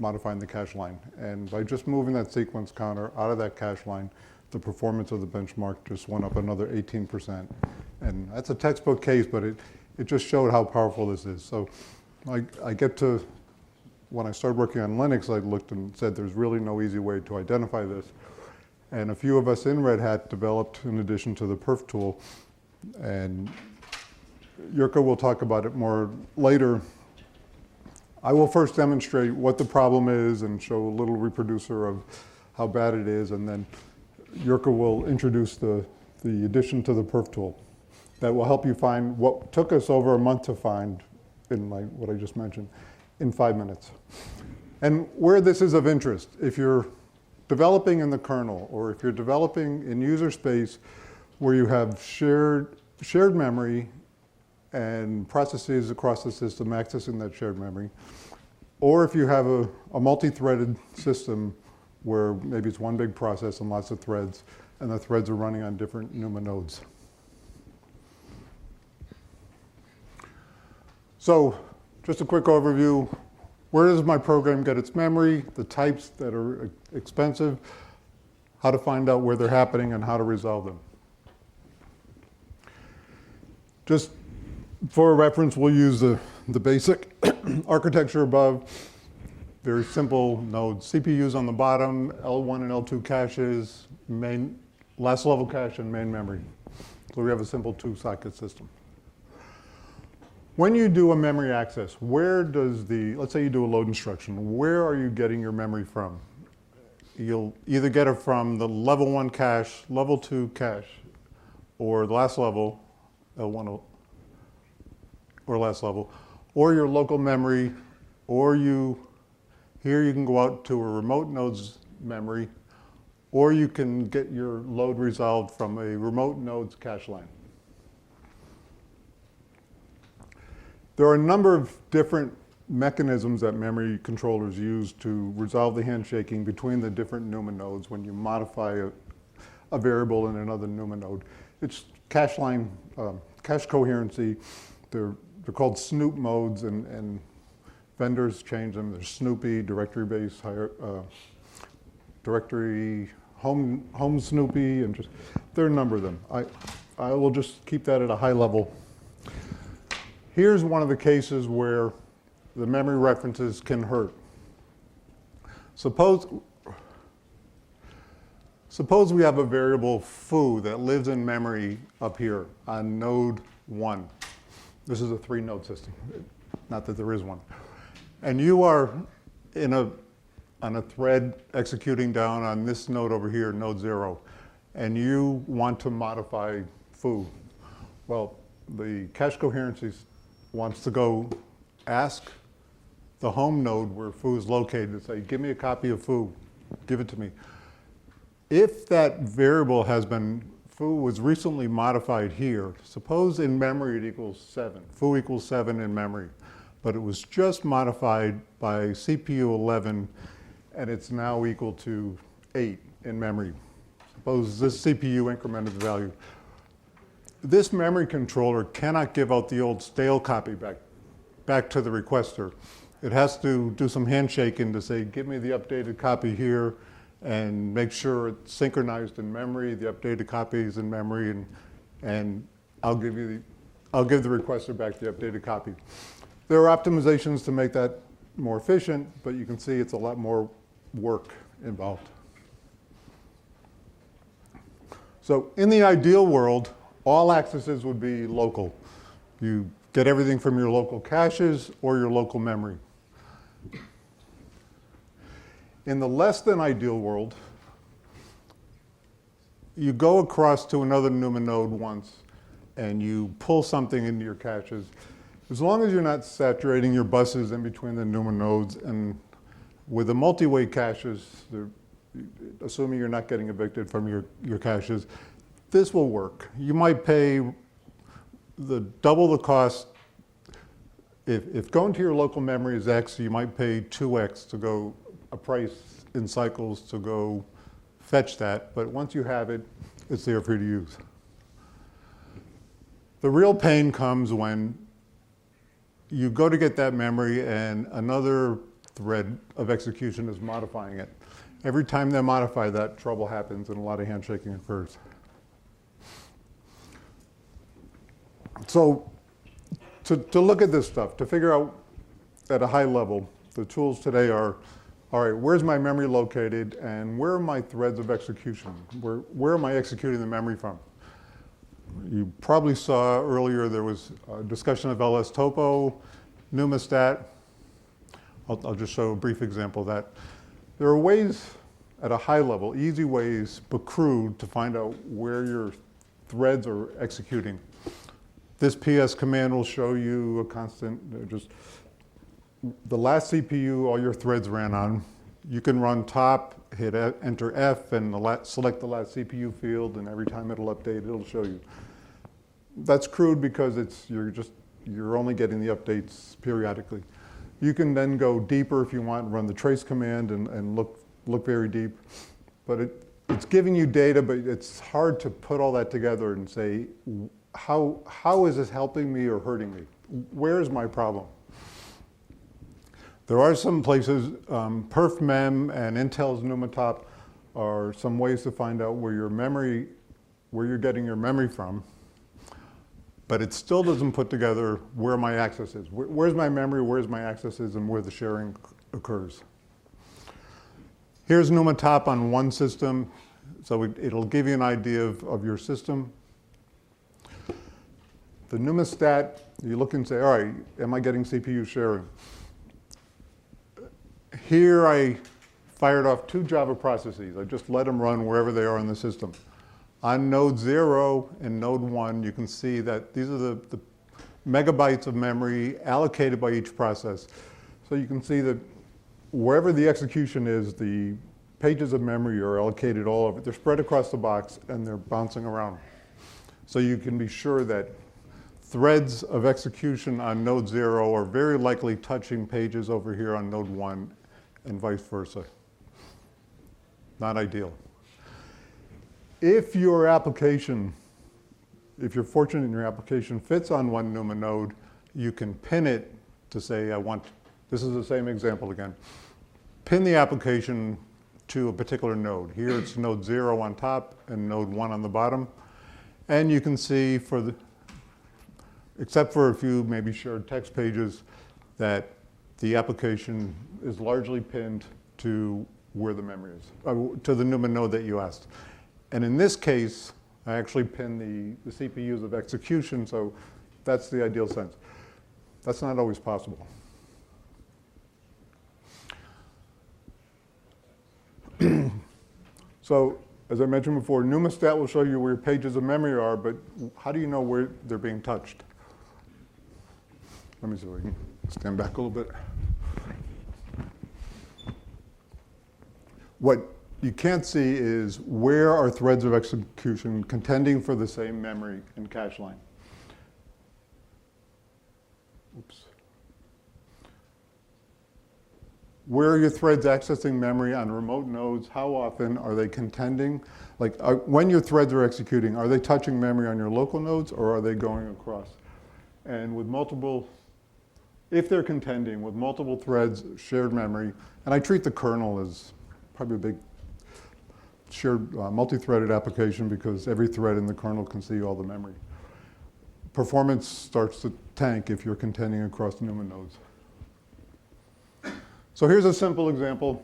modifying the cache line. And by just moving that sequence counter out of that cache line, the performance of the benchmark just went up another 18%. And that's a textbook case, but it just showed how powerful this is. So I get to, when I started working on Linux, I looked and said there's really no easy way to identify this. And a few of us in Red Hat developed in addition to the perf tool. And Jirka will talk about it more later. I will first demonstrate what the problem is and show a little reproducer of how bad it is, and then Jirka will introduce the addition to the perf tool that will help you find what took us over a month to find in what I just mentioned in 5 minutes. And where this is of interest, if you're developing in the kernel or if you're developing in user space where you have shared memory and processes across the system accessing that shared memory, or if you have a multi-threaded system where maybe it's one big process and lots of threads, and the threads are running on different NUMA nodes. So just a quick overview. Where does my program get its memory, the types that are expensive, how to find out where they're happening, and how to resolve them. Just for reference, we'll use the basic architecture above. Very simple nodes. CPUs on the bottom, L1 and L2 caches, last level cache, and main memory. So we have a simple 2-socket system. When you do a memory access, where does let's say you do a load instruction, where are you getting your memory from? You'll either get it from the level 1 cache, level 2 cache, or the last level, L1 or last level, or your local memory, or here you can go out to a remote node's memory, or you can get your load resolved from a remote node's cache line. There are a number of different mechanisms that memory controllers use to resolve the handshaking between the different NUMA nodes when you modify a variable in another NUMA node. It's cache line, cache coherency. They're called Snoop modes, and vendors change them. There's Snoopy, directory-based, directory, home Snoopy, and there are a number of them. I will just keep that at a high level. Here's one of the cases where the memory references can hurt. Suppose we have a variable foo that lives in memory up here on node 1. This is a 3-node system, not that there is one. And you are on a thread executing down on this node over here, node 0, and you want to modify foo. Well, the cache coherency wants to go ask the home node where foo is located and say, give me a copy of foo, give it to me. If that variable has been, foo was recently modified here, suppose in memory it equals 7, foo equals 7 in memory, but it was just modified by CPU 11 and it's now equal to 8 in memory. Suppose this CPU incremented the value. This memory controller cannot give out the old stale copy back to the requester. It has to do some handshaking to say, give me the updated copy here and make sure it's synchronized in memory, the updated copy is in memory, and I'll give the requester back the updated copy. There are optimizations to make that more efficient, but you can see it's a lot more work involved. So in the ideal world, all accesses would be local. You get everything from your local caches or your local memory. In the less than ideal world, you go across to another NUMA node once and you pull something into your caches. As long as you're not saturating your buses in between the NUMA nodes, and with the multi-way caches, assuming you're not getting evicted from your caches, this will work. You might pay double the cost. If going to your local memory is X, you might pay 2X to go, a price in cycles to go fetch that. But once you have it, it's there for you to use. The real pain comes when you go to get that memory and another thread of execution is modifying it. Every time they modify that, trouble happens and a lot of handshaking occurs. So to look at this stuff, to figure out at a high level, the tools today are, all right, where's my memory located and where are my threads of execution? Where am I executing the memory from? You probably saw earlier there was a discussion of LS topo, pneumostat. I'll just show a brief example of that. There are ways at a high level, easy ways, but crude, to find out where your threads are executing. This PS command will show you a constant, just the last CPU all your threads ran on. You can run top, hit enter F, and select the last CPU field, and every time it'll update, it'll show you. That's crude because you're only getting the updates periodically. You can then go deeper if you want, run the trace command and look very deep. But it's giving you data, but it's hard to put all that together and say, how is this helping me or hurting me? Where is my problem? There are some places, perf mem and Intel's pneumatop are some ways to find out where you're getting your memory from. But it still doesn't put together where my access is. Where's my memory, where's my access is, and where the sharing occurs. Here's pneumatop on one system. So it'll give you an idea of your system. The pneumostat, you look and say, all right, am I getting CPU sharing? Here I fired off 2 Java processes. I just let them run wherever they are in the system. On node 0 and node 1, you can see that these are the megabytes of memory allocated by each process. So you can see that wherever the execution is, the pages of memory are allocated all over. They're spread across the box and they're bouncing around. So you can be sure that threads of execution on node 0 are very likely touching pages over here on node 1 and vice versa. Not ideal. If your application, if you're fortunate and your application fits on one NUMA node, you can pin it to say, this is the same example again. Pin the application to a particular node. Here it's node 0 on top and node 1 on the bottom. And you can see, except for a few maybe shared text pages, that the application is largely pinned to where the memory is, to the NUMA node that you asked. And in this case, I actually pin the CPUs of execution, so that's the ideal sense. That's not always possible. So, as I mentioned before, pneumastat will show you where pages of memory are, but how do you know where they're being touched? Let me see if I can stand back a little bit. What you can't see is where are threads of execution contending for the same memory and cache line. Oops. Where are your threads accessing memory on remote nodes? How often are they contending? Like when your threads are executing, are they touching memory on your local nodes or are they going across? And with multiple, if they're contending with multiple threads, shared memory, and I treat the kernel as probably a big shared multi-threaded application because every thread in the kernel can see all the memory. Performance starts to tank if you're contending across NUMA nodes. So here's a simple example.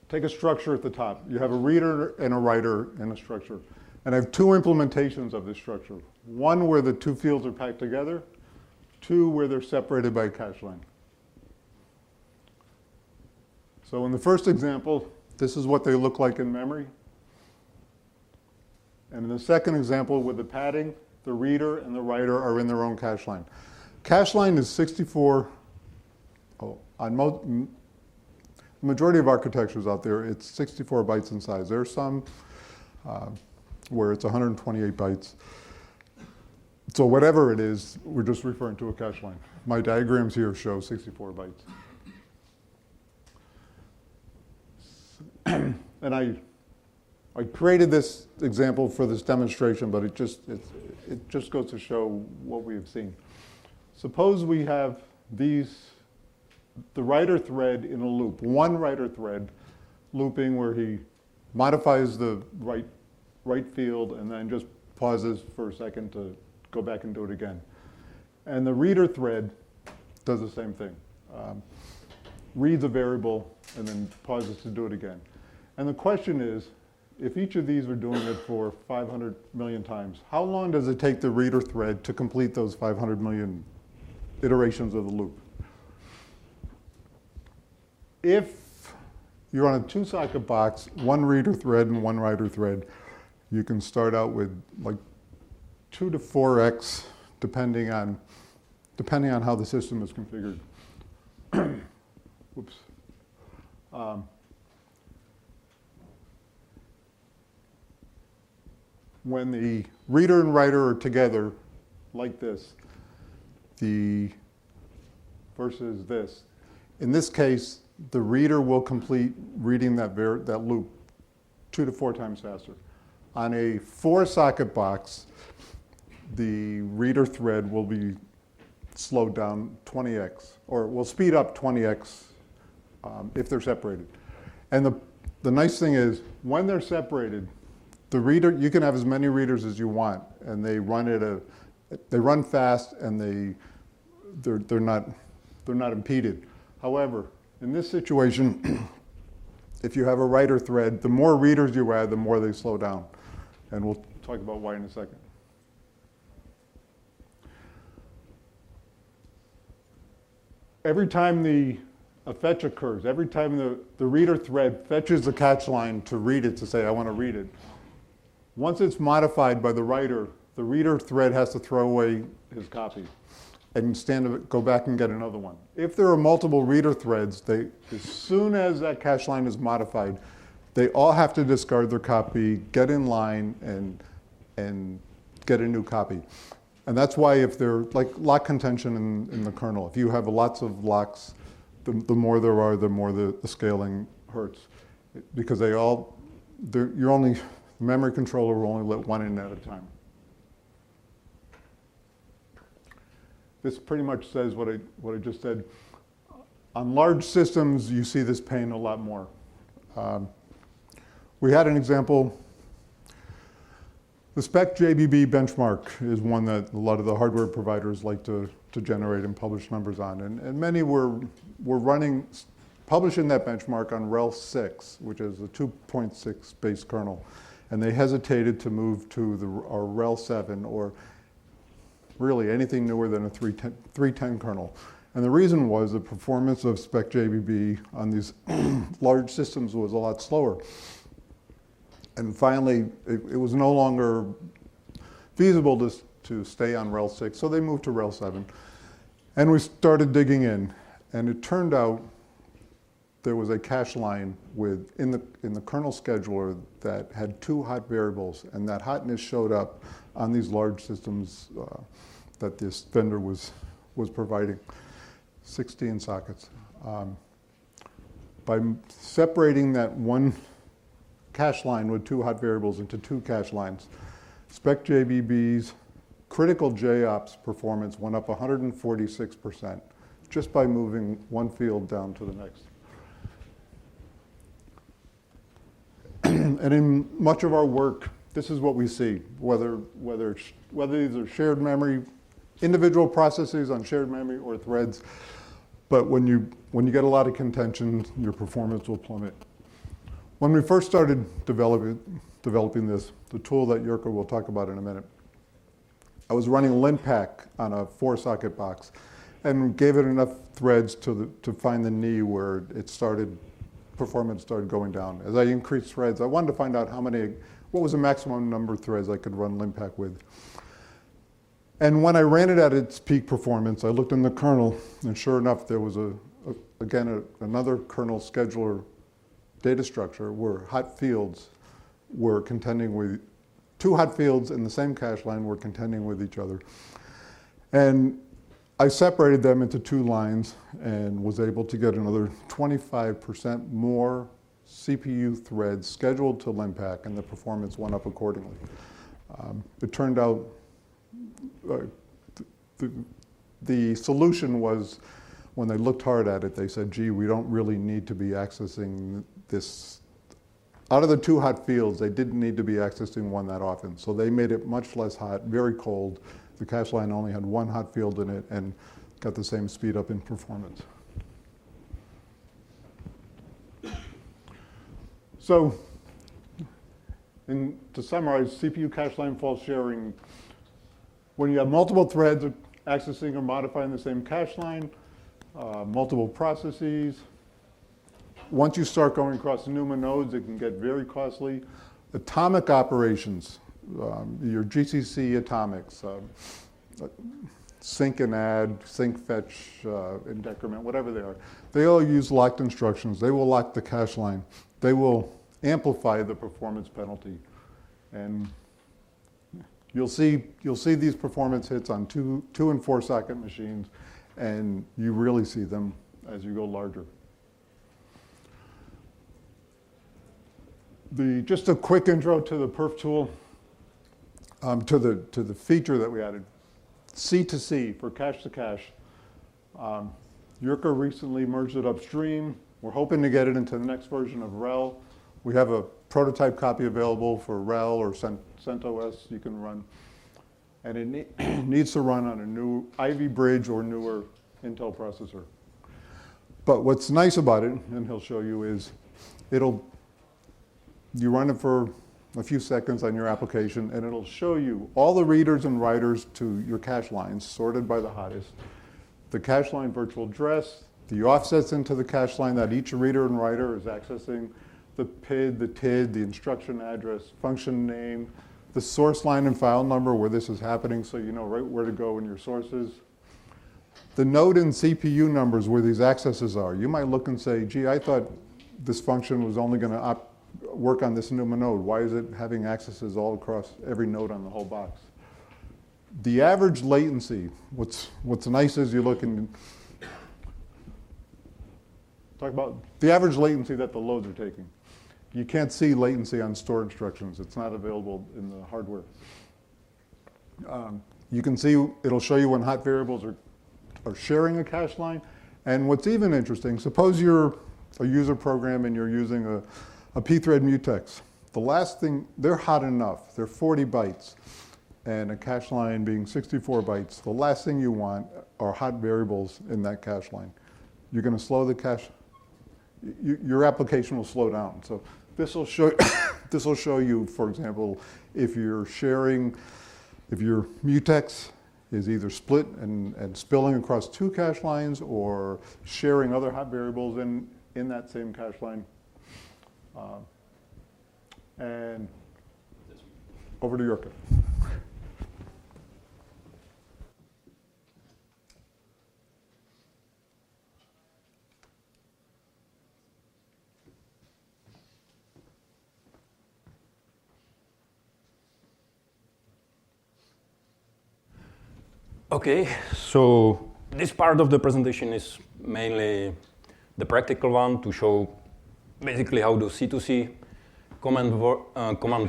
Take a structure at the top. You have a reader and a writer in a structure. And I have 2 implementations of this structure. One where the 2 fields are packed together, 2 where they're separated by a cache line. So in the first example, this is what they look like in memory. And in the second example, with the padding, the reader and the writer are in their own cache line. Cache line is 64. On the majority of architectures out there, it's 64 bytes in size. There are some where it's 128 bytes. So whatever it is, we're just referring to a cache line. My diagrams here show 64 bytes. And I created this example for this demonstration, but it just goes to show what we have seen. Suppose we have these the writer thread in a loop, one writer thread looping where he modifies the right field and then just pauses for a second to go back and do it again. And the reader thread does the same thing. Reads a variable and then pauses to do it again. And the question is, if each of these are doing it for 500 million times, how long does it take the reader thread to complete those 500 million iterations of the loop? If you're on a 2-socket box, one reader thread and one writer thread, you can start out with like 2 to 4x, depending on how the system is configured. Whoops. When the reader and writer are together, like this, versus this, in this case, the reader will complete reading that loop 2 to 4 times faster. On a 4-socket box, the reader thread will be slowed down 20x, or will speed up 20x if they're separated. And the nice thing is, when they're separated, the reader, you can have as many readers as you want, and they run fast, and they're not impeded. However, in this situation, if you have a writer thread, the more readers you add, the more they slow down. And we'll talk about why in a second. Every time a fetch occurs, every time the reader thread fetches the catch line to read it, to say, I want to read it, once it's modified by the reader thread has to throw away his copy and go back and get another one. If there are multiple reader threads, as soon as that cache line is modified, they all have to discard their copy, get in line, and get a new copy. And that's why if they're like lock contention in the kernel, if you have lots of locks, the more there are, the more the scaling hurts. Because the memory controller will only let one in at a time. This pretty much says what I just said. On large systems, you see this pain a lot more. We had an example. The spec JBB benchmark is one that a lot of the hardware providers like to generate and publish numbers on. And many were publishing that benchmark on RHEL 6, which is a 2.6 base kernel. And they hesitated to move to our RHEL 7 or really anything newer than a 310 kernel. And the reason was the performance of spec JBB on these large systems was a lot slower. And finally, it was no longer feasible to stay on RHEL 6, so they moved to RHEL 7. And we started digging in, and it turned out there was a cache line in the kernel scheduler that had 2 hot variables, and that hotness showed up on these large systems that this vendor was providing, 16 sockets. By separating that one cache line with 2 hot variables into 2 cache lines, spec JBB's critical JOPS performance went up 146% just by moving one field down to the next. And in much of our work, this is what we see, whether these are shared memory, individual processes on shared memory or threads. But when you get a lot of contention, your performance will plummet. When we first started developing this, the tool that Jurka will talk about in a minute, I was running linpack on a 4-socket box and gave it enough threads to find the knee where performance started going down. As I increased threads, I wanted to find out what was the maximum number of threads I could run linpack with. And when I ran it at its peak performance, I looked in the kernel, and sure enough, there was another kernel scheduler data structure where hot fields were contending with, 2 hot fields in the same cache line were contending with each other. And I separated them into 2 lines and was able to get another 25% more CPU threads scheduled to linpack, and the performance went up accordingly. It turned out the solution was when they looked hard at it, they said, gee, we don't really need to be accessing this. Out of the 2 hot fields, they didn't need to be accessing one that often. So they made it much less hot, very cold. The cache line only had 1 hot field in it and got the same speed up in performance. So, to summarize, CPU cache line fault sharing, when you have multiple threads accessing or modifying the same cache line, multiple processes. Once you start going across the NUMA nodes, it can get very costly. Atomic operations, your GCC atomics, sync and add, sync fetch, and decrement, whatever they are. They all use locked instructions. They will lock the cache line. They will amplify the performance penalty. And you'll see these performance hits on 2 and 4 socket machines, and you really see them as you go larger. Just a quick intro to the perf tool, to the feature that we added. C2C for cache to cache. Yurka recently merged it upstream. We're hoping to get it into the next version of RHEL. We have a prototype copy available for RHEL or CentOS you can run. And it needs to run on a new Ivy Bridge or newer Intel processor. But what's nice about it, and he'll show you, is you run it for a few seconds on your application, and it'll show you all the readers and writers to your cache lines, sorted by the hottest, the cache line virtual address, the offsets into the cache line that each reader and writer is accessing, the PID, the TID, the instruction address, function name, the source line and file number where this is happening so you know right where to go in your sources. The node and CPU numbers where these accesses are. You might look and say, gee, I thought this function was only going to work on this NUMA node. Why is it having accesses all across every node on the whole box? The average latency, what's nice is you look and talk about the average latency that the loads are taking. You can't see latency on store instructions. It's not available in the hardware. You can see, it'll show you when hot variables are sharing a cache line. And what's even interesting, suppose you're a user program and you're using a pthread mutex. The last thing, they're hot enough. They're 40 bytes. And a cache line being 64 bytes. The last thing you want are hot variables in that cache line. You're going to slow the cache. Your application will slow down. So this will show you, for example, if your mutex is either split and spilling across 2 cache lines or sharing other hot variables in that same cache line. And over to Yurka. Okay, so this part of the presentation is mainly the practical one to show basically how the C2C command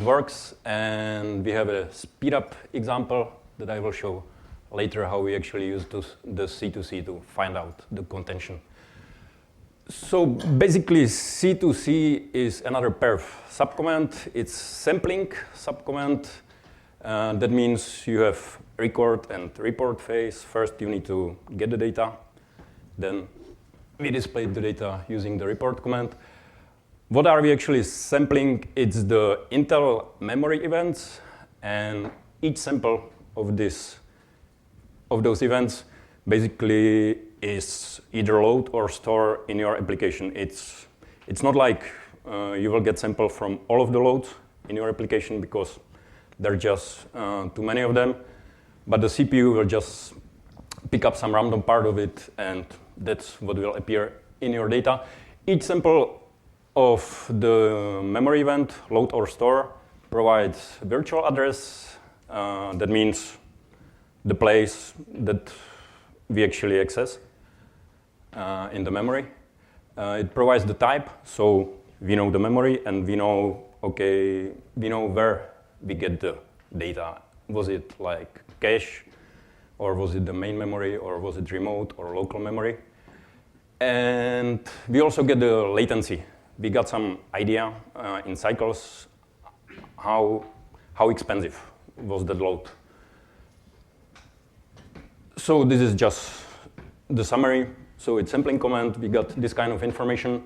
works, and we have a speed up example that I will show later how we actually use the C2C to find out the contention. So basically C2C is another perf subcommand. It's sampling subcommand. That means you have record and report phase. First you need to get the data, then we display the data using the report command. What are we actually sampling? It's the Intel memory events, and each sample of those events basically is either load or store in your application. It's not like you will get sample from all of the loads in your application because there are just too many of them, but the CPU will just pick up some random part of it, and that's what will appear in your data. Each sample of the memory event, load or store, provides virtual address. That means the place that we actually access in the memory. It provides the type, so we know the memory and we know where we get the data. Was it like cache, or was it the main memory, or was it remote or local memory? And we also get the latency. We got some idea in cycles how expensive was that load. So this is just the summary. So it's sampling command, we got this kind of information.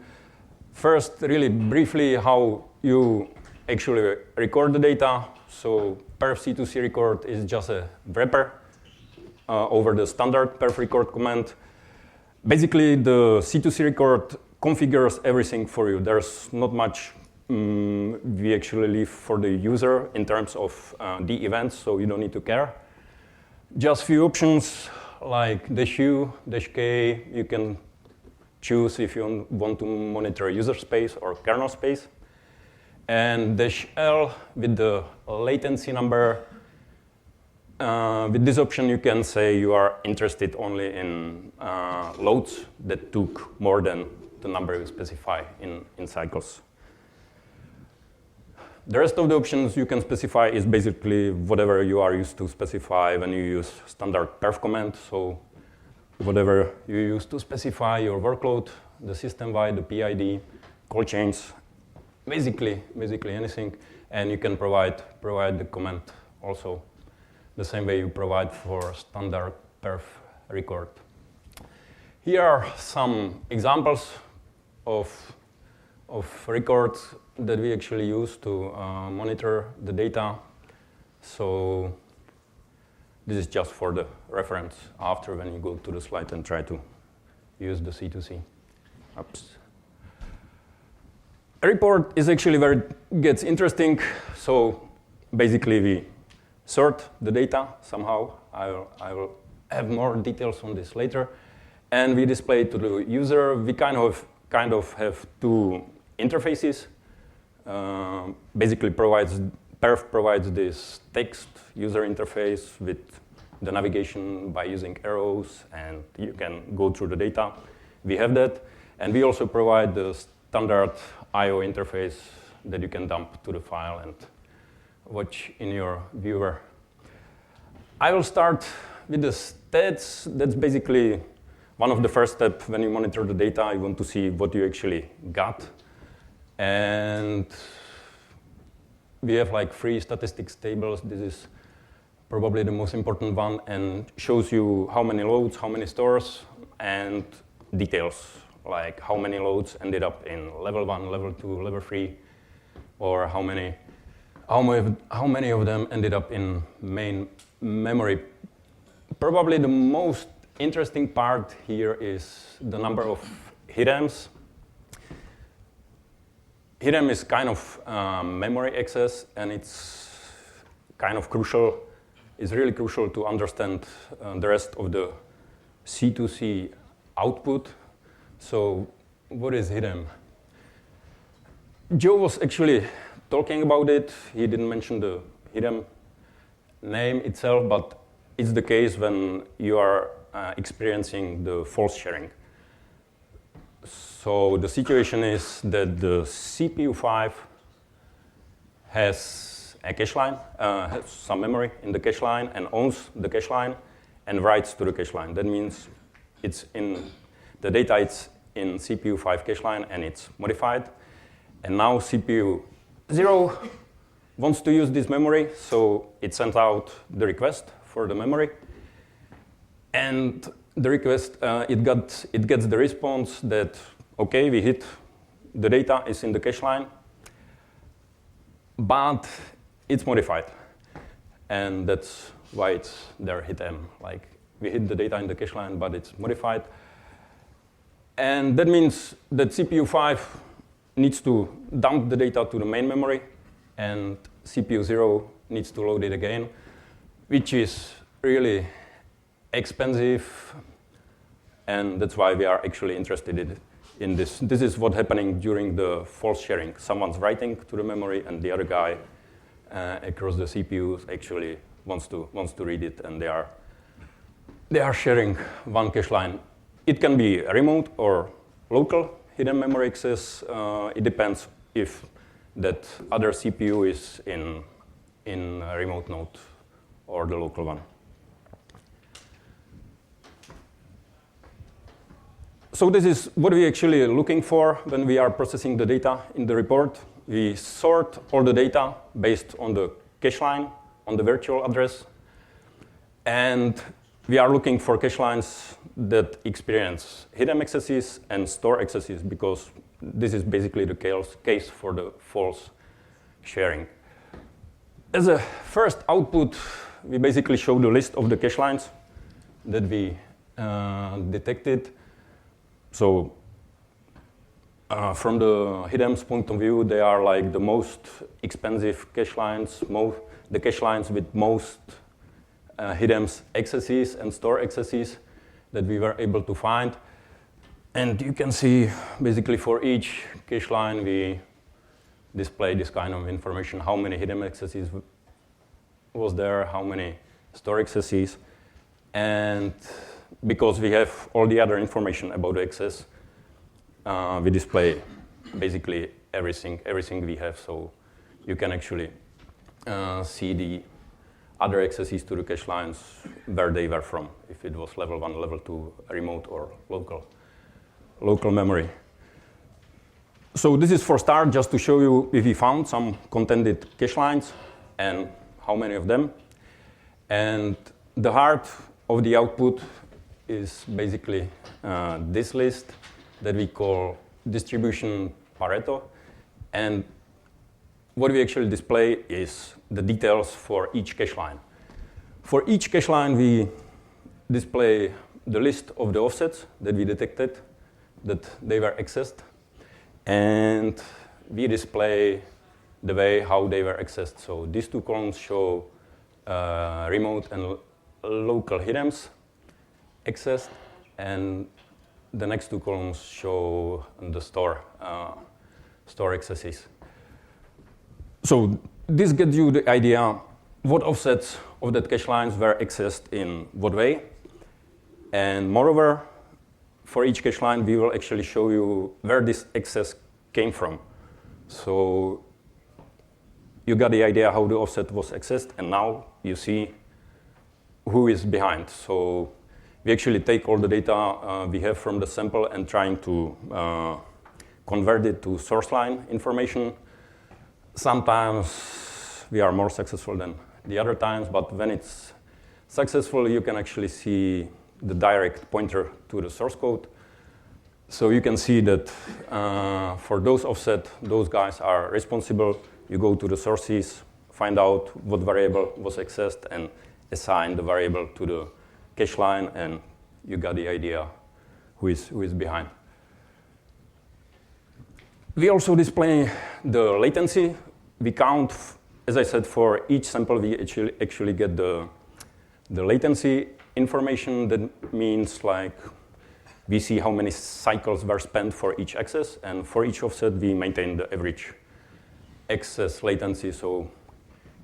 First, really briefly, how you actually record the data. So perf C2C record is just a wrapper over the standard perf record command. Basically, the C2C record configures everything for you. There's not much we actually leave for the user in terms of the events, so you don't need to care. Just few options like -u, -k. You can choose if you want to monitor user space or kernel space. And -l with the latency number. With this option, you can say you are interested only in loads that took more than the number you specify in cycles. The rest of the options you can specify is basically whatever you are used to specify when you use standard perf command. So whatever you use to specify your workload, the system-wide, the PID, call chains, basically anything. And you can provide the command also the same way you provide for standard perf record. Here are some examples of records that we actually use to monitor the data. So this is just for the reference after when you go to the slide and try to use the C2C. Oops. A report is actually where it gets interesting. So basically we sort the data somehow. I will have more details on this later. And we display it to the user. We kind of have two interfaces. Basically perf provides this text user interface with the navigation by using arrows, and you can go through the data. We have that. And we also provide the standard I/O interface that you can dump to the file and watch in your viewer. I will start with the stats. That's basically one of the first steps when you monitor the data. You want to see what you actually got. And we have like 3 statistics tables. This is probably the most important one and shows you how many loads, how many stores, and details, like how many loads ended up in level 1, level 2, level 3, or how many of them ended up in main memory. Probably the most interesting part here is the number of hidden. Hidden is kind of memory access, and it's kind of crucial. It's really crucial to understand the rest of the C2C output. So what is hidden? Joe was actually talking about it. He didn't mention the hidden name itself, but it's the case when you are experiencing the false sharing. So the situation is that the CPU5 has a cache line, has some memory in the cache line and owns the cache line and writes to the cache line. That means it's in the data, it's in CPU5 cache line and it's modified. And now CPU0 wants to use this memory, so it sends out the request for the memory. And the request, it gets the response that, okay, we hit the data is in the cache line, but it's modified. And that's why it's there hit M. Like, we hit the data in the cache line, but it's modified. And that means that CPU5 needs to dump the data to the main memory, and CPU0 needs to load it again, which is really expensive, and that's why we are actually interested in this. This is what's happening during the false sharing. Someone's writing to the memory, and the other guy across the CPU actually wants to read it, and they are sharing one cache line. It can be remote or local hidden memory access. It depends if that other CPU is in a remote node or the local one. So this is what we actually looking for when we are processing the data in the report. We sort all the data based on the cache line, on the virtual address. And we are looking for cache lines that experience hidden accesses and store accesses, because this is basically the case for the false sharing. As a first output, we basically show the list of the cache lines that we detected. So from the hidden point of view, they are like the most expensive cache lines, the cache lines with most hidden accesses and store accesses that we were able to find. And you can see basically for each cache line, we display this kind of information, how many hidden accesses was there, how many store accesses. And because we have all the other information about the access, we display basically everything we have. So you can actually see the other accesses to the cache lines, where they were from, if it was level 1, level 2, remote or local memory. So this is for start, just to show you if we found some contented cache lines and how many of them. And the heart of the output is basically this list that we call distribution Pareto. And what we actually display is the details for each cache line. For each cache line, we display the list of the offsets that we detected, that they were accessed, and we display the way how they were accessed. So these two columns show remote and local hidden accessed, and the next two columns show the store accesses. So this gives you the idea what offsets of that cache lines were accessed in what way. And moreover, for each cache line, we will actually show you where this access came from. So you got the idea how the offset was accessed, and now you see who is behind. So we actually take all the data we have from the sample and trying to convert it to source line information. Sometimes we are more successful than the other times, but when it's successful, you can actually see the direct pointer to the source code. So you can see that for those offset, those guys are responsible. You go to the sources, find out what variable was accessed, and assign the variable to the cache line, and you got the idea who is behind. We also display the latency. We count, as I said, for each sample, we actually get the latency information. That means like we see how many cycles were spent for each access, and for each offset, we maintain the average access latency, so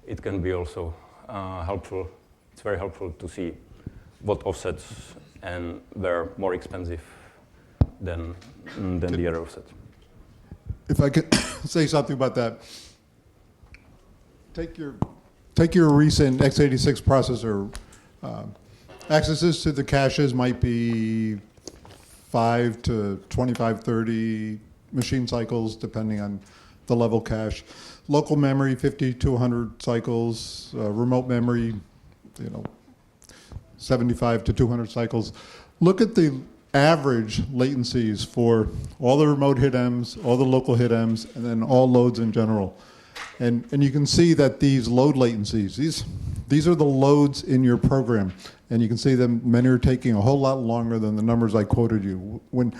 it can be also helpful. It's very helpful to see what offsets and were more expensive than the other offsets. If I could say something about that, take your recent x86 processor. Accesses to the caches might be 5 to 25, 30 machine cycles, depending on the level cache. Local memory, 50 to 100 cycles. Remote memory, 75 to 200 cycles. Look at the average latencies for all the remote hiddems, all the local hiddems, and then all loads in general. And you can see that these load latencies, these are the loads in your program. And you can see them, many are taking a whole lot longer than the numbers I quoted you. When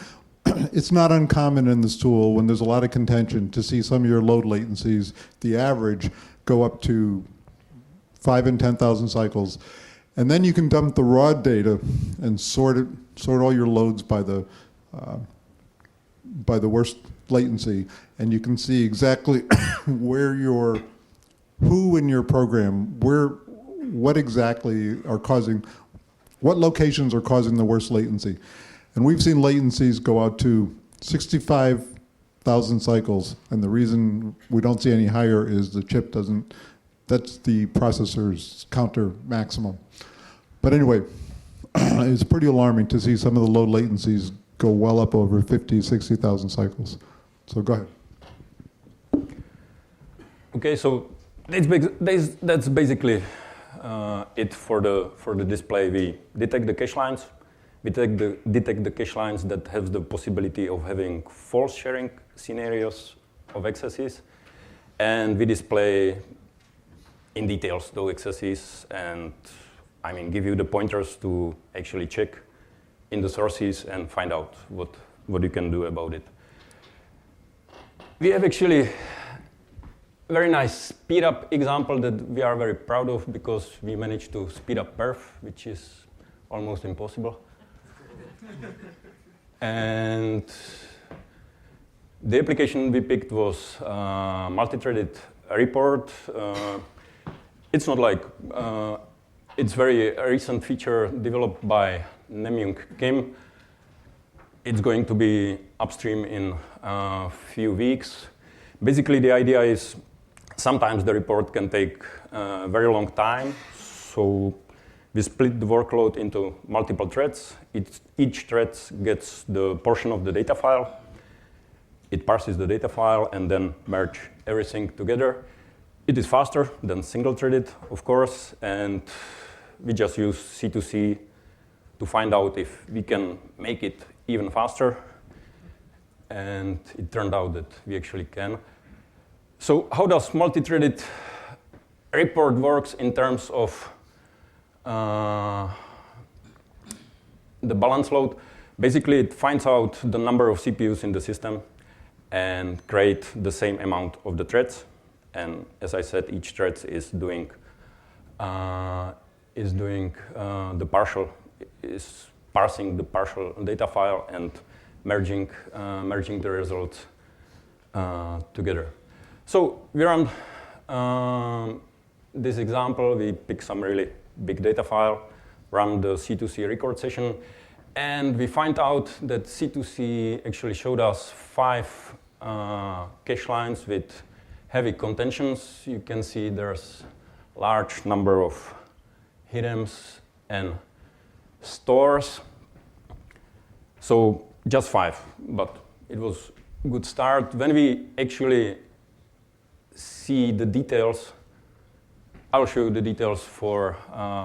it's not uncommon in this tool, when there's a lot of contention, to see some of your load latencies, the average, go up to 5 and 10,000 cycles. And then you can dump the raw data and sort all your loads by the worst latency, and you can see exactly where who in your program, what locations are causing the worst latency. And we've seen latencies go out to 65,000 cycles, and the reason we don't see any higher is the chip doesn't, that's the processor's counter maximum. But anyway, it's pretty alarming to see some of the low latencies go well up over 50, 60,000 cycles. So go ahead. Okay, so that's basically it for the display. We detect the cache lines. We detect the cache lines that have the possibility of having false sharing scenarios of accesses, and we display in details those accesses, and I mean give you the pointers to actually check in the sources and find out what you can do about it. We have actually very nice speed up example that we are very proud of because we managed to speed up perf, which is almost impossible. And the application we picked was multi-threaded report. It's not like, it's very recent feature developed by Namyoung Kim. It's going to be upstream in a few weeks. Basically, the idea is sometimes the report can take a very long time. So we split the workload into multiple threads. Each thread gets the portion of the data file. It parses the data file and then merge everything together. It is faster than single-threaded, of course, and we just use C2C to find out if we can make it even faster. And it turned out that we actually can. So how does multi-threaded report works in terms of the balance load? Basically, it finds out the number of CPUs in the system and create the same amount of the threads. And as I said, each thread is doing parsing the partial data file and merging the results together. So we run this example. We pick some really big data file, run the C2C record session, and we find out that C2C actually showed us 5 cache lines with heavy contentions. You can see there's large number of hidden and stores. So just 5, but it was a good start. When we actually see the details, I'll show you the details for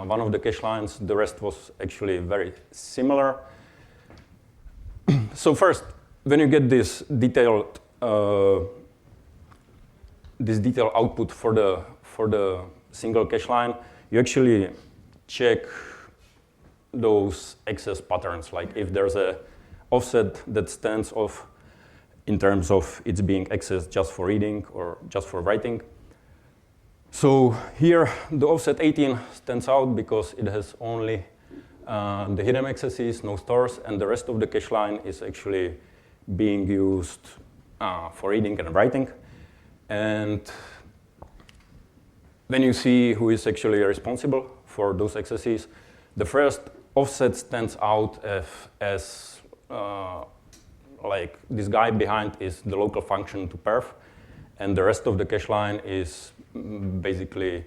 one of the cache lines. The rest was actually very similar. So first, when you get this detailed output for the single cache line, you actually check those access patterns, like if there's a offset that stands off in terms of it's being accessed just for reading or just for writing. So here the offset 18 stands out because it has only the hidden accesses, no stores, and the rest of the cache line is actually being used for reading and writing. And when you see who is actually responsible for those accesses, the first offset stands out as like this guy behind is the local function to perf, and the rest of the cache line is basically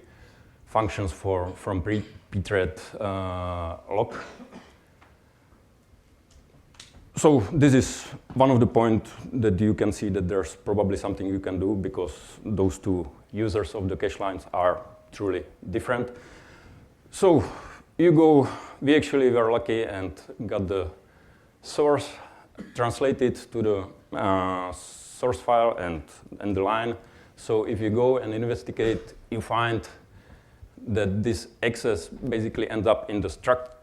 functions from pthread lock. So this is one of the points that you can see that there's probably something you can do because those two users of the cache lines are truly different. So we actually were lucky and got the source translated to the source file and the line. So if you go and investigate, you find that this access basically ends up in the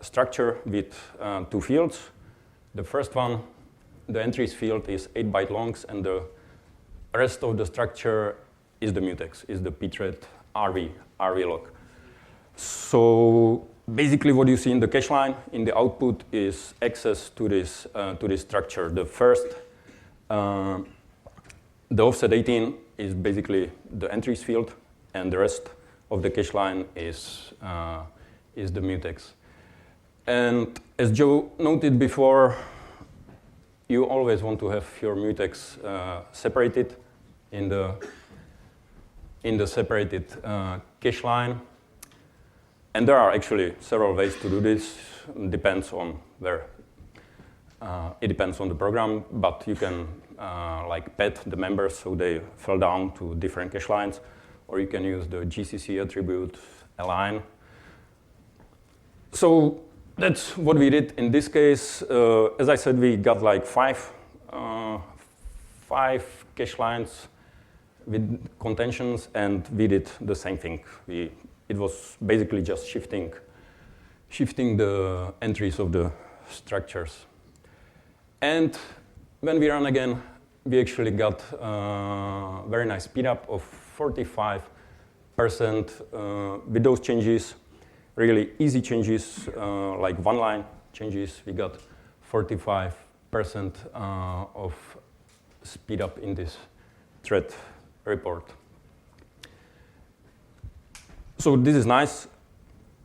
structure with 2 fields. The first one, the entries field, is 8-byte longs, and the rest of the structure is the mutex, is the pthread RV log. So basically what you see in the cache line in the output is access to this structure. The first, the offset 18 is basically the entries field, and the rest of the cache line is the mutex. And as Joe noted before, you always want to have your mutex separated in the separated cache line. And there are actually several ways to do this. It depends on where It depends on the program, but you can like pet the members so they fall down to different cache lines, or you can use the GCC attribute align. So that's what we did in this case. As I said, we got like five cache lines with contentions, and we did the same thing. It was basically just shifting the entries of the structures. And when we run again, we actually got a very nice speed up of 45% with those changes, really easy changes, like one line changes. We got 45% of speed up in this thread report. So this is nice.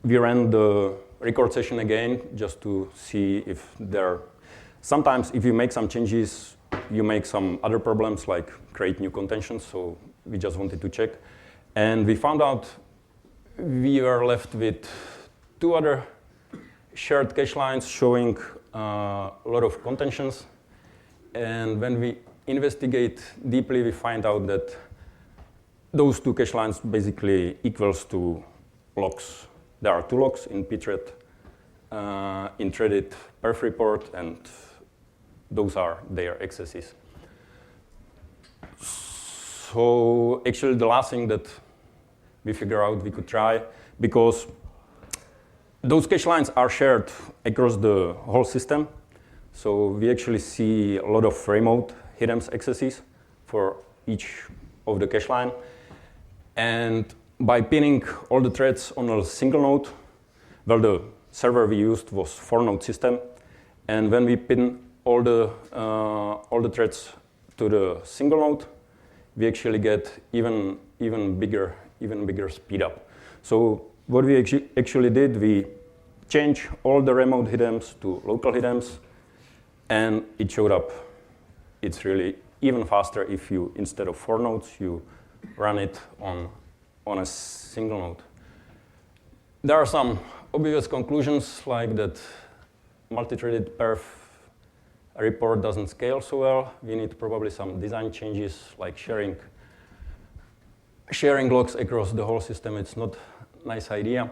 We ran the record session again just to see if there. Sometimes if you make some changes, you make some other problems like create new contentions. So we just wanted to check, and we found out we were left with two other shared cache lines showing a lot of contentions. And when we investigate deeply, we find out that those two cache lines basically equals to logs. There are two logs in pthread, in threaded perf report, and those are their excesses. So actually the last thing that we figure out we could try, because those cache lines are shared across the whole system. So we actually see a lot of remote hidden excesses for each of the cache line. And by pinning all the threads on a single node, well, the server we used was 4-node system. And when we pin all the threads to the single node, we actually get even bigger speed up. So what we actually did, we changed all the remote hidden to local hidden, and it showed up. It's really even faster if you, instead of 4 nodes, you run it on a single node. There are some obvious conclusions, like that multi-threaded perf report doesn't scale so well. We need probably some design changes, like sharing logs across the whole system. It's not a nice idea.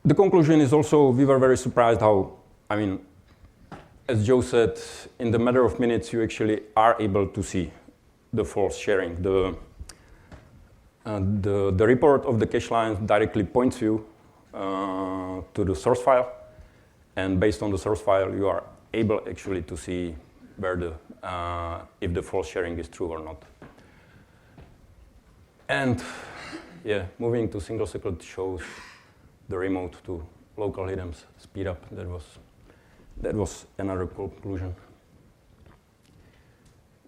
The conclusion is also, we were very surprised how, I mean, as Joe said, in the matter of minutes, you actually are able to see the false sharing. The report of the cache line directly points you to the source file. And based on the source file, you are able actually to see where if the false sharing is true or not. And yeah, moving to single cycled shows the remote to local hidden speed up. That was another conclusion.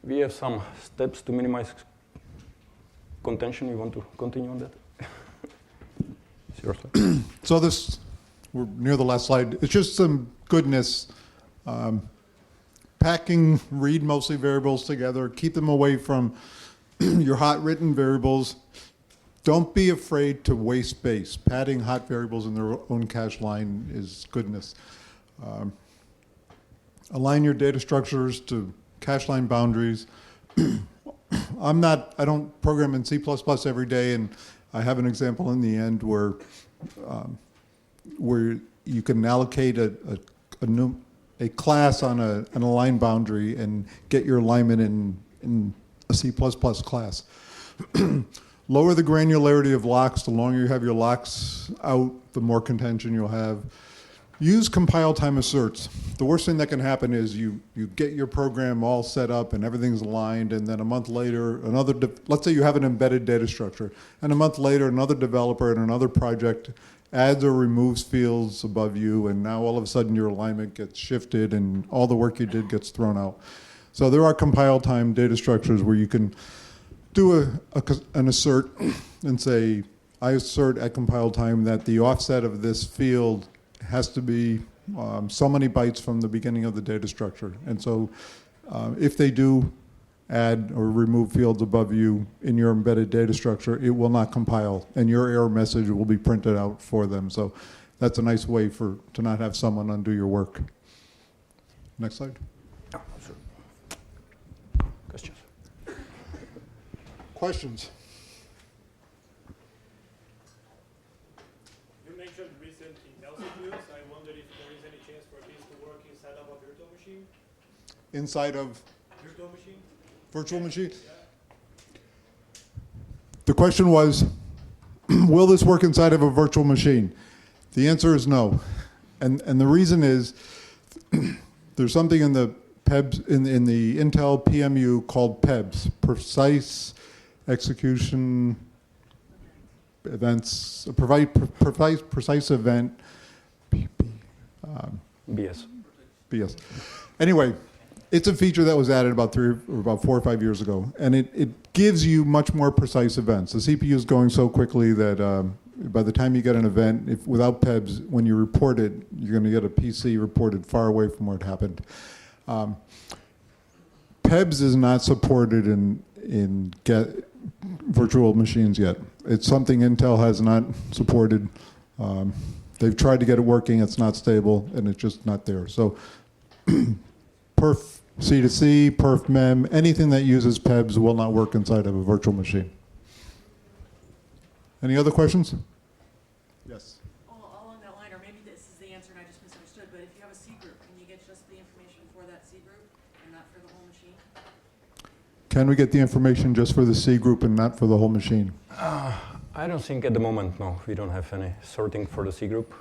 We have some steps to minimize contention. You want to continue on that? Seriously. So we're near the last slide. It's just some goodness. Packing read mostly variables together. Keep them away from your hot written variables. Don't be afraid to waste space. Padding hot variables in their own cache line is goodness. Align your data structures to cache line boundaries. I don't program in C++ every day, and I have an example in the end where you can allocate a class on an align boundary and get your alignment in a C++ class. Lower the granularity of locks. The longer you have your locks out, the more contention you'll have. Use compile time asserts. The worst thing that can happen is you get your program all set up and everything's aligned, and then a month later, let's say you have an embedded data structure, and a month later, another developer in another project adds or removes fields above you, and now all of a sudden your alignment gets shifted and all the work you did gets thrown out. So there are compile time data structures where you can do an assert and say, I assert at compile time that the offset of this field has to be so many bytes from the beginning of the data structure. And so if they do add or remove fields above you in your embedded data structure, it will not compile, and your error message will be printed out for them. So that's a nice way to not have someone undo your work. Next slide. Questions? Questions? You mentioned recent Intel CPUs. I wonder if there is any chance for these to work inside of a virtual machine? Inside of Virtual machine? virtual machine? The question was, will this work inside of a virtual machine? The answer is no. And the reason is, there's something in the PEBs, in the Intel PMU called PEBs, precise execution events, precise event, BS. BS. Anyway, it's a feature that was added about 4 or 5 years ago, and it gives you much more precise events. The CPU is going so quickly that by the time you get an event, without PEBs, when you report it, you're going to get a PC reported far away from where it happened. PEBs is not supported in virtual machines yet. It's something Intel has not supported. They've tried to get it working, it's not stable, and it's just not there. So perf C2C, perf mem, anything that uses PEBs will not work inside of a virtual machine. Any other questions? Yes. Along that line, or maybe this is the answer and I just misunderstood, but if you have a C group, can you get just the information for that C group and not for the whole machine? Can we get the information just for the C group and not for the whole machine? I don't think at the moment, no. We don't have any sorting for the C group.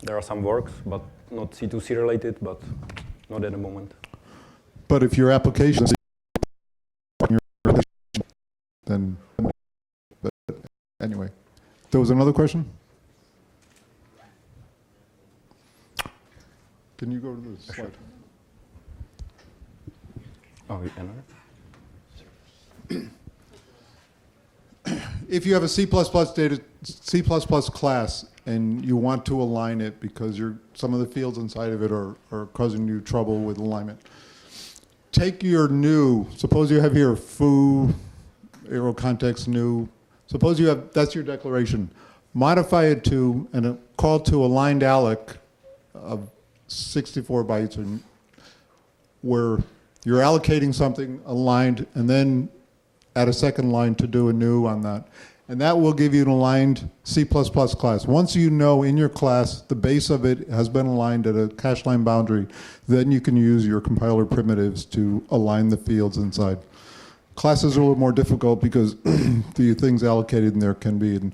There are some works, but not C2C related, but not at the moment. But if your application, then, but anyway. There was another question? Can you go to the slide? Oh, another? If you have a C++ class and you want to align it because some of the fields inside of it are causing you trouble with alignment, take your new, suppose you have here foo, arrow context new, suppose you have, that's your declaration. Modify it to, and a call to aligned alloc of 64 bytes, where you're allocating something aligned and then add a second line to do a new on that. And that will give you an aligned C++ class. Once you know in your class the base of it has been aligned at a cache line boundary, then you can use your compiler primitives to align the fields inside. Classes are a little more difficult because the things allocated in there can be in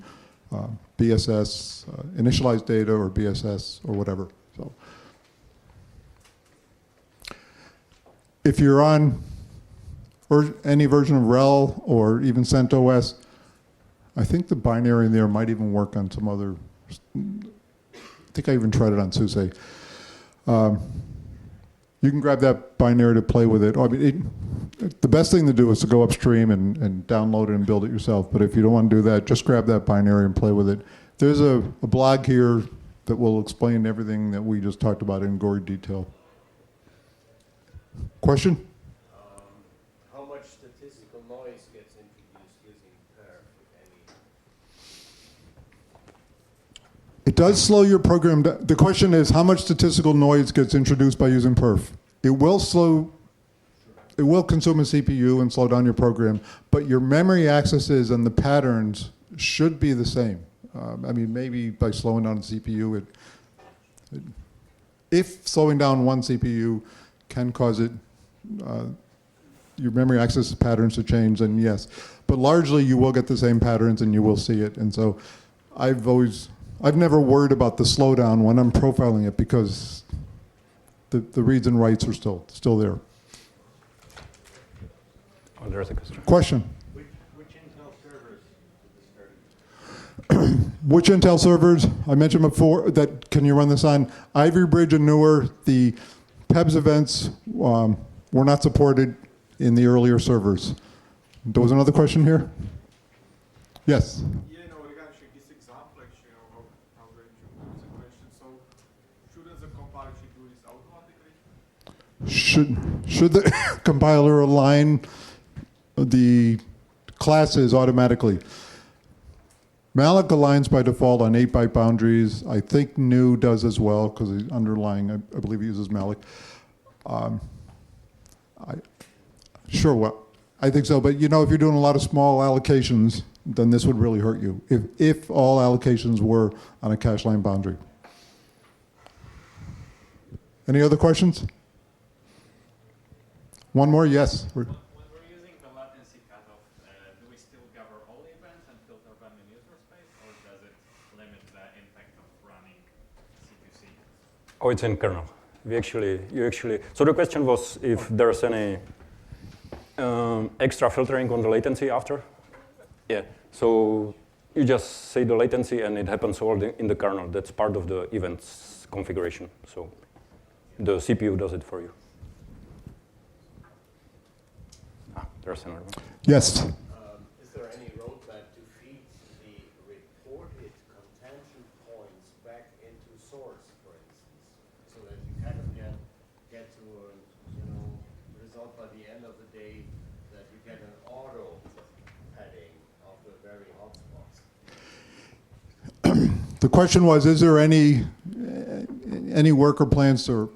BSS, initialized data, or BSS, or whatever. So, if you're on any version of RHEL or even CentOS, I think the binary in there might even work on some other. I think I even tried it on SUSE. You can grab that binary to play with it. I mean, the best thing to do is to go upstream and download it and build it yourself. But if you don't want to do that, just grab that binary and play with it. There's a blog here that will explain everything that we just talked about in gory detail. Question? How much statistical noise gets introduced using perf, if any? It does slow your program down. The question is, how much statistical noise gets introduced by using perf? It will consume a CPU and slow down your program, but your memory accesses and the patterns should be the same. I mean, maybe by slowing down the CPU, if slowing down one CPU can cause your memory access patterns to change, then yes. But largely, you will get the same patterns and you will see it. And so I've never worried about the slowdown when I'm profiling it because the reads and writes are still there. Oh, there's a question. Question? Which Intel servers did this start? Which Intel servers? I mentioned before that, can you run this on? Ivory Bridge and newer, the PEBS events were not supported in the earlier servers. There was another question here? Yes? Yeah, no, regarding this example, actually, of how to introduce a question. So, shouldn't the compiler actually do this automatically? Should the compiler align the classes automatically? Malloc aligns by default on 8-byte boundaries. I think new does as well because the underlying, I believe, uses Malloc. Sure, well, I think so. But you know, if you're doing a lot of small allocations, then this would really hurt you. If all allocations were on a cache line boundary. Any other questions? One more, yes. When we're using the latency cutoff, do we still cover all events and filter them in user space, or does it limit the impact of running C2C? Oh, it's in kernel. So the question was if there's any extra filtering on the latency after. Yeah. So you just say the latency, and it happens all in the kernel. That's part of the events configuration. So the CPU does it for you. There's another one. Yes. Is there any roadmap to feed the reported contention points back into source, for instance, so that you kind of get to a result by the end of the day that you get an auto padding of the very hotspots? The question was, is there any work or plans to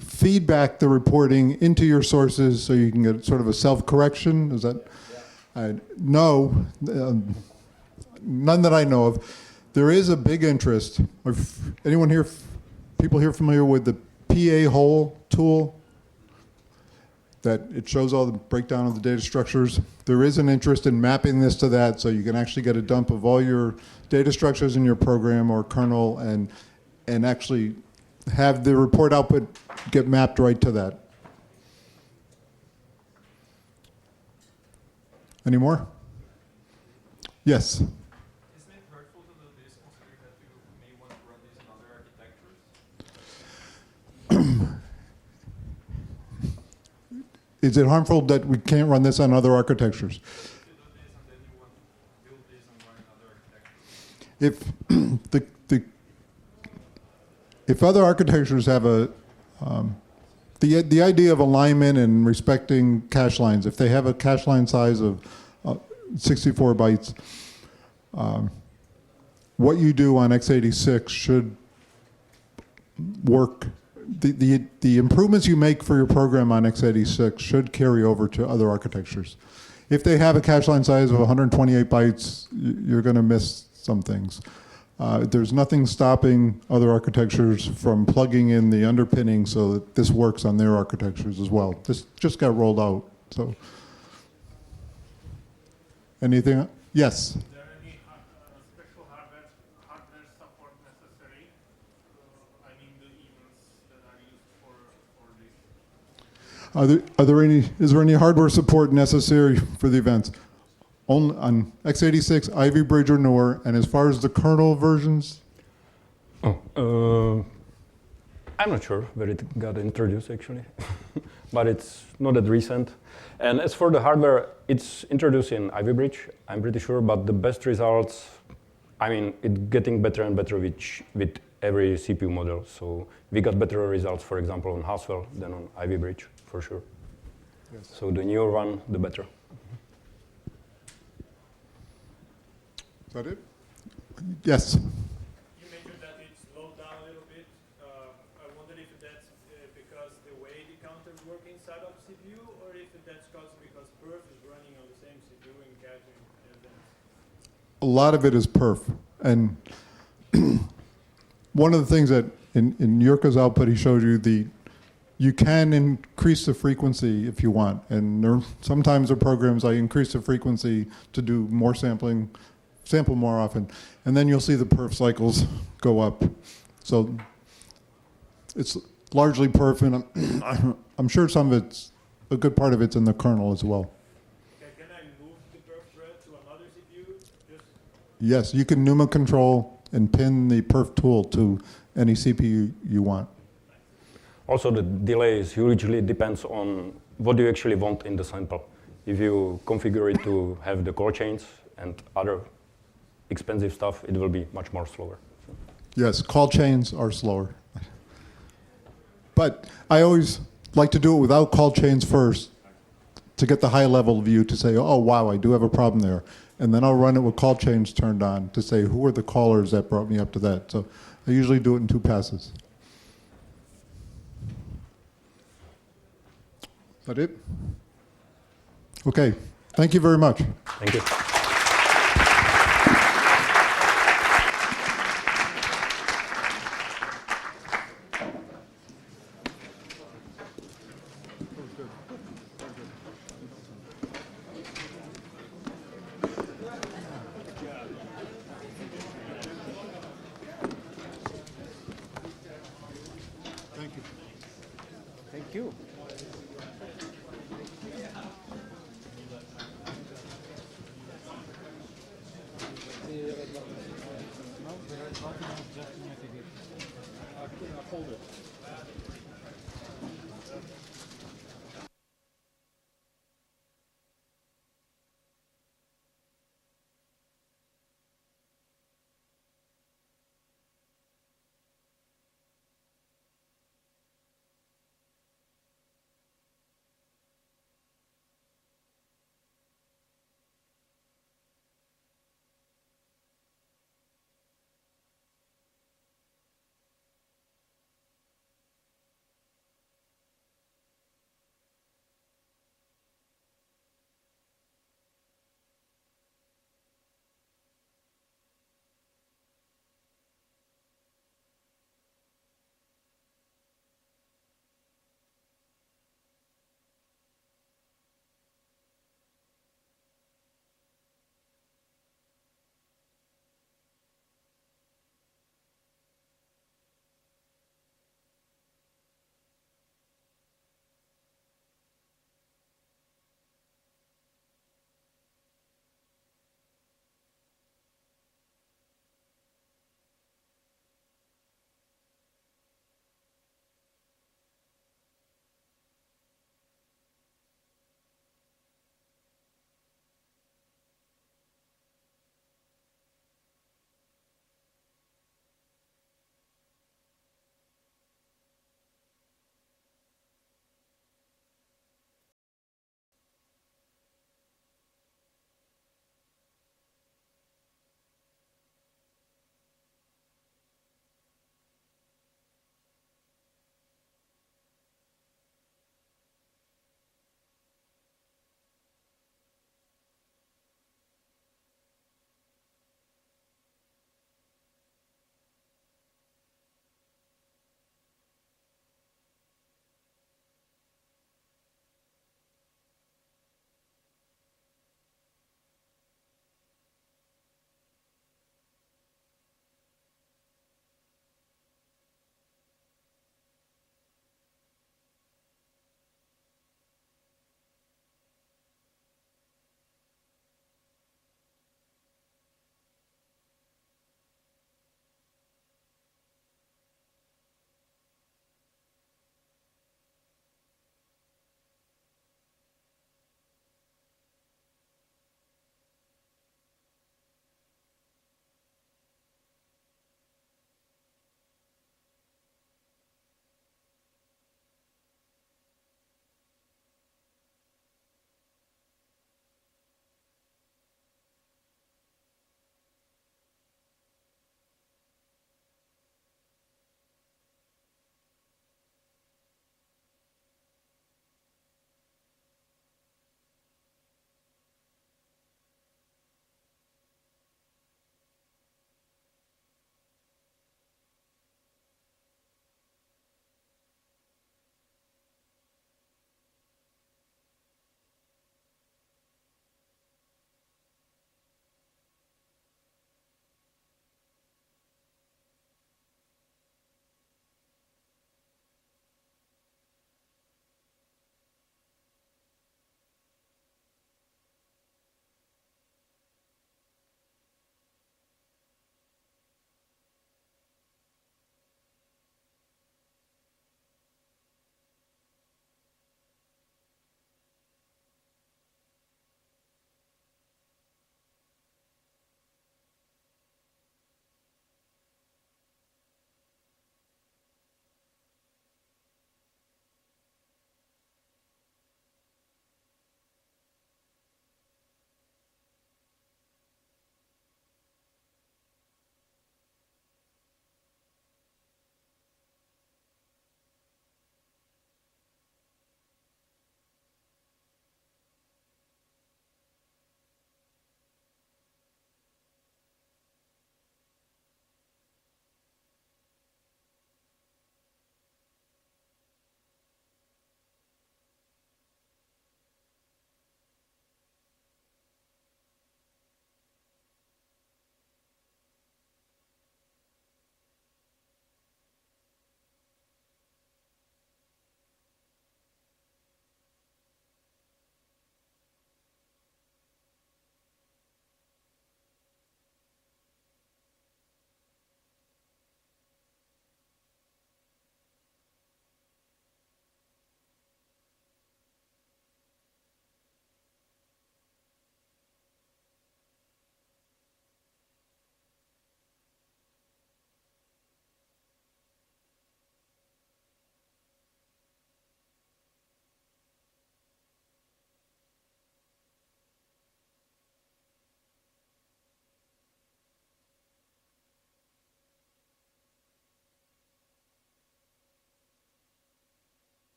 feed back the reporting into your sources so you can get sort of a self-correction? Is that? Yeah. No, none that I know of. There is a big interest. Anyone here, people here familiar with the PA hole tool? That it shows all the breakdown of the data structures. There is an interest in mapping this to that so you can actually get a dump of all your data structures in your program or kernel and actually have the report output get mapped right to that. Any more? Yes. Isn't it hurtful to do this, considering that you may want to run this in other architectures? Is it harmful that we can't run this on other architectures? You do this and then you want to build this and run in other architectures. If other architectures have the idea of alignment and respecting cache lines, if they have a cache line size of 64 bytes, what you do on x86 should work. The improvements you make for your program on x86 should carry over to other architectures. If they have a cache line size of 128 bytes, you're going to miss some things. There's nothing stopping other architectures from plugging in the underpinning so that this works on their architectures as well. This just got rolled out. So, anything? Yes. Is there any special hardware support necessary? I mean, the events that are used for this. Is there any hardware support necessary for the events? Only on x86, Ivy Bridge or newer, and as far as the kernel versions? I'm not sure where it got introduced actually, but it's not that recent. And as for the hardware, it's introduced in Ivy Bridge, I'm pretty sure, but the best results, I mean, it's getting better and better with every CPU model. So we got better results, for example, on Haswell than on Ivy Bridge, for sure. Yes. So the newer one, the better. Is that it? Yes. You mentioned that it slowed down a little bit. I wonder if that's because the way the counters work inside of CPU, or if that's because perf is running on the same CPU and caching events. A lot of it is perf. And one of the things that in Jurka's output, he showed you you can increase the frequency if you want. And sometimes there are programs I increase the frequency to do more sample more often. And then you'll see the perf cycles go up. So it's largely perf, and I'm sure some of a good part of it's in the kernel as well. Okay, can I move the perf thread to another CPU? Yes, you can NUMA control and pin the perf tool to any CPU you want. Also, the delays hugely depends on what you actually want in the sample. If you configure it to have the call chains and other expensive stuff, it will be much more slower. Yes, call chains are slower. But I always like to do it without call chains first to get the high level view to say, oh, wow, I do have a problem there. And then I'll run it with call chains turned on to say, who are the callers that brought me up to that? So I usually do it in 2 passes. That it? Okay, thank you very much. Thank you. Thank you. Thank you. Hold it.